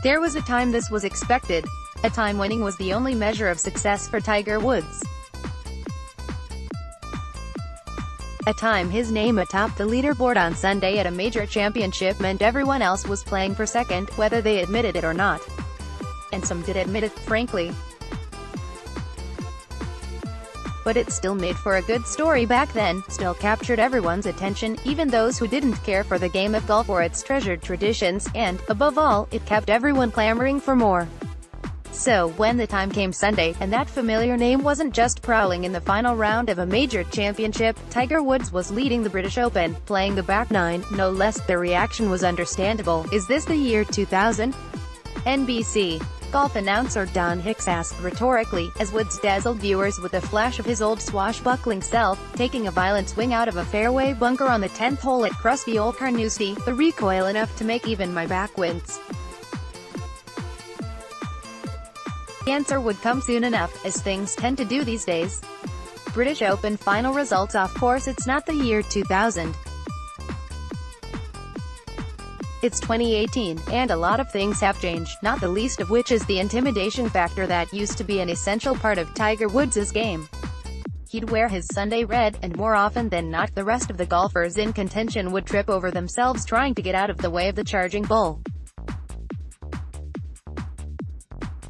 There was a time this was expected. A time winning was the only measure of success for Tiger Woods. A time his name atop the leaderboard on Sunday at a major championship meant everyone else was playing for second, whether they admitted it or not. And some did admit it, frankly. But it still made for a good story back then, still captured everyone's attention, even those who didn't care for the game of golf or its treasured traditions, and, above all, it kept everyone clamoring for more. So, when the time came Sunday, and that familiar name wasn't just prowling in the final round of a major championship, Tiger Woods was leading the British Open, playing the back nine, no less. The reaction was understandable. Is this the year 2000? NBC golf announcer Don Hicks asked rhetorically, as Woods dazzled viewers with a flash of his old swashbuckling self, taking a violent swing out of a fairway bunker on the 10th hole at crusty old Carnoustie, the recoil enough to make even my back wince. The answer would come soon enough, as things tend to do these days. British Open final results. Of course it's not the year 2000. It's 2018, and a lot of things have changed, not the least of which is the intimidation factor that used to be an essential part of Tiger Woods' game. He'd wear his Sunday red, and more often than not, the rest of the golfers in contention would trip over themselves trying to get out of the way of the charging bull.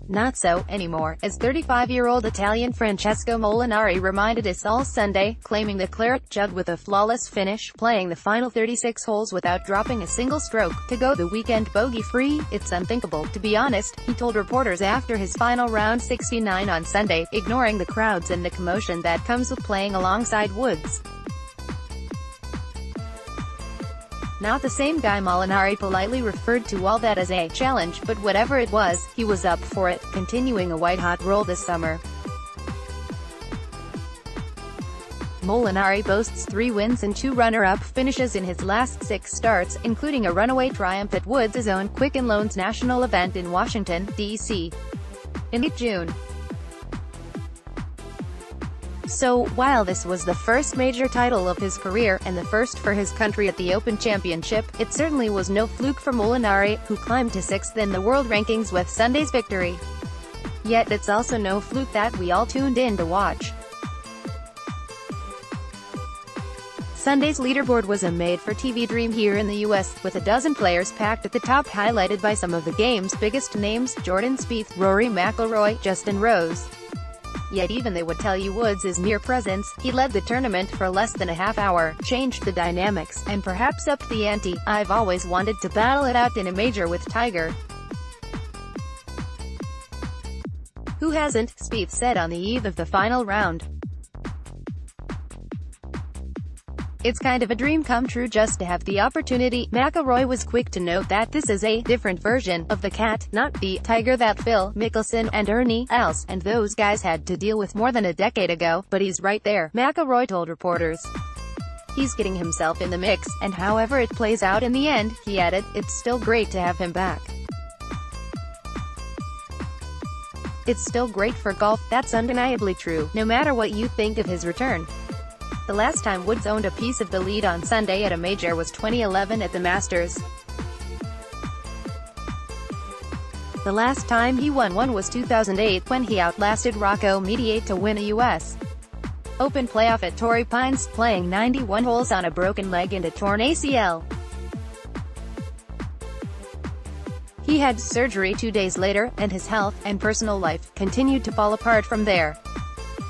Not so anymore, as 35-year-old Italian Francesco Molinari reminded us all Sunday, claiming the claret jug with a flawless finish, playing the final 36 holes without dropping a single stroke, to go the weekend bogey-free. It's unthinkable, to be honest, he told reporters after his final round 69 on Sunday, ignoring the crowds and the commotion that comes with playing alongside Woods. Not the same guy. Molinari politely referred to all that as a challenge, but whatever it was, he was up for it, continuing a white-hot roll this summer. Molinari boasts 3 wins and 2 runner-up finishes in his last 6 starts, including a runaway triumph at Woods' own Quicken Loans National event in Washington, D.C. in June. So, while this was the first major title of his career, and the first for his country at the Open Championship, it certainly was no fluke for Molinari, who climbed to 6th in the world rankings with Sunday's victory. Yet it's also no fluke that we all tuned in to watch. Sunday's leaderboard was a made-for-TV dream here in the US, with a dozen players packed at the top, highlighted by some of the game's biggest names: Jordan Spieth, Rory McIlroy, Justin Rose. Yet even they would tell you Woods' mere presence, he led the tournament for less than a half hour, changed the dynamics, and perhaps upped the ante. I've always wanted to battle it out in a major with Tiger. Who hasn't? Spieth said on the eve of the final round. It's kind of a dream come true just to have the opportunity. McIlroy was quick to note that this is a different version of the cat, not the Tiger that Phil Mickelson and Ernie Els and those guys had to deal with more than a decade ago. But he's right there, McIlroy told reporters. He's getting himself in the mix, and however it plays out in the end, he added, it's still great to have him back. It's still great for golf, that's undeniably true, no matter what you think of his return. The last time Woods owned a piece of the lead on Sunday at a major was 2011 at the Masters. The last time he won one was 2008, when he outlasted Rocco Mediate to win a U.S. Open playoff at Torrey Pines, playing 91 holes on a broken leg and a torn ACL. He had surgery 2 days later, and his health and personal life continued to fall apart from there.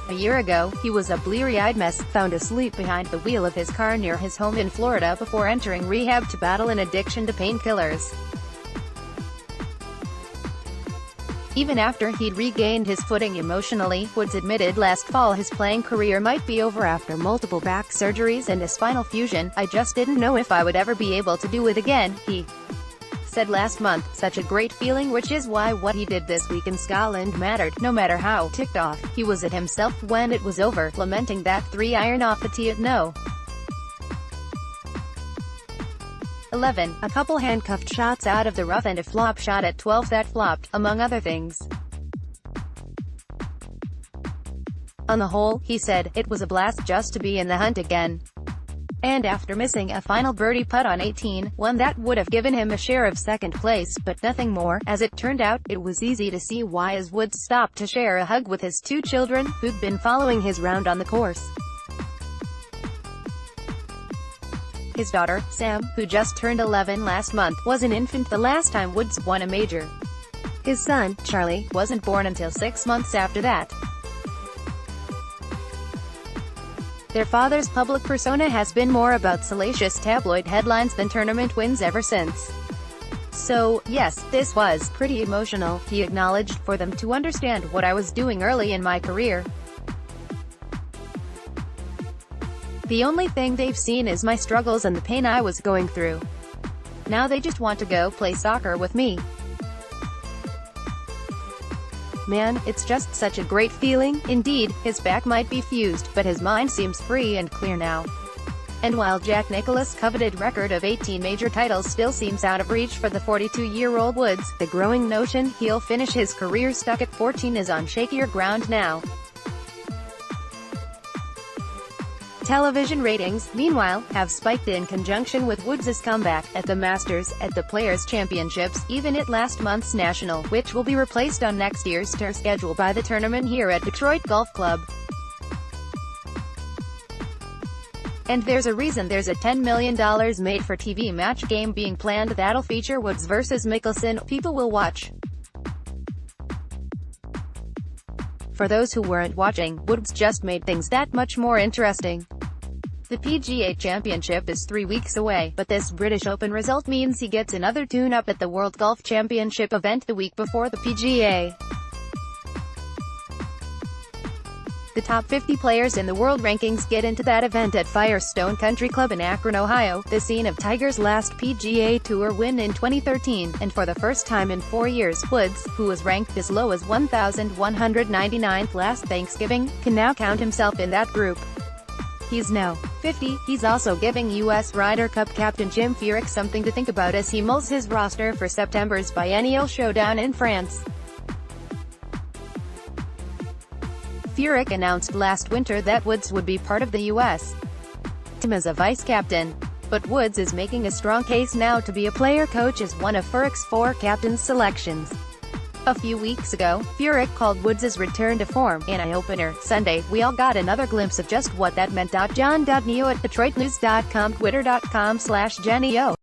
A year ago, he was a bleary-eyed mess, found asleep behind the wheel of his car near his home in Florida before entering rehab to battle an addiction to painkillers. Even after he'd regained his footing emotionally, Woods admitted last fall his playing career might be over after multiple back surgeries and a spinal fusion. I just didn't know if I would ever be able to do it again, he said last month. Such a great feeling, which is why what he did this week in Scotland mattered. No matter how ticked off he was at himself when it was over, lamenting that 3-iron off the tee at no. 11, a couple handcuffed shots out of the rough and a flop shot at 12 that flopped, among other things. On the whole, he said, it was a blast just to be in the hunt again. And after missing a final birdie putt on 18, one that would have given him a share of second place, but nothing more, as it turned out, it was easy to see why, as Woods stopped to share a hug with his two children, who'd been following his round on the course. His daughter, Sam, who just turned 11 last month, was an infant the last time Woods won a major. His son, Charlie, wasn't born until 6 months after that. Their father's public persona has been more about salacious tabloid headlines than tournament wins ever since. So, yes, this was pretty emotional, he acknowledged, for them to understand what I was doing early in my career. The only thing they've seen is my struggles and the pain I was going through. Now they just want to go play soccer with me. Man, it's just such a great feeling. Indeed, his back might be fused, but his mind seems free and clear now. And while Jack Nicklaus' coveted record of 18 major titles still seems out of reach for the 42-year-old Woods, the growing notion he'll finish his career stuck at 14 is on shakier ground now. Television ratings, meanwhile, have spiked in conjunction with Woods' comeback, at the Masters, at the Players' Championships, even at last month's National, which will be replaced on next year's tour schedule by the tournament here at Detroit Golf Club. And there's a reason there's a $10 million made-for-TV match game being planned that'll feature Woods versus Mickelson. People will watch. For those who weren't watching, Woods just made things that much more interesting. The PGA Championship is 3 weeks away, but this British Open result means he gets another tune-up at the World Golf Championship event the week before the PGA. The top 50 players in the world rankings get into that event at Firestone Country Club in Akron, Ohio, the scene of Tiger's last PGA Tour win in 2013, and for the first time in 4 years, Woods, who was ranked as low as 1,199th last Thanksgiving, can now count himself in that group. He's now 50. He's also giving U.S. Ryder Cup captain Jim Furyk something to think about as he mulls his roster for September's biennial showdown in France. Furyk announced last winter that Woods would be part of the U.S. team as a vice-captain. But Woods is making a strong case now to be a player coach as one of Furyk's 4 captains' selections. A few weeks ago, Furyk called Woods' return to form an eye-opener. Sunday, we all got another glimpse of just what that meant. John.Niyo at DetroitNews.com, Twitter.com/JohnNiyo.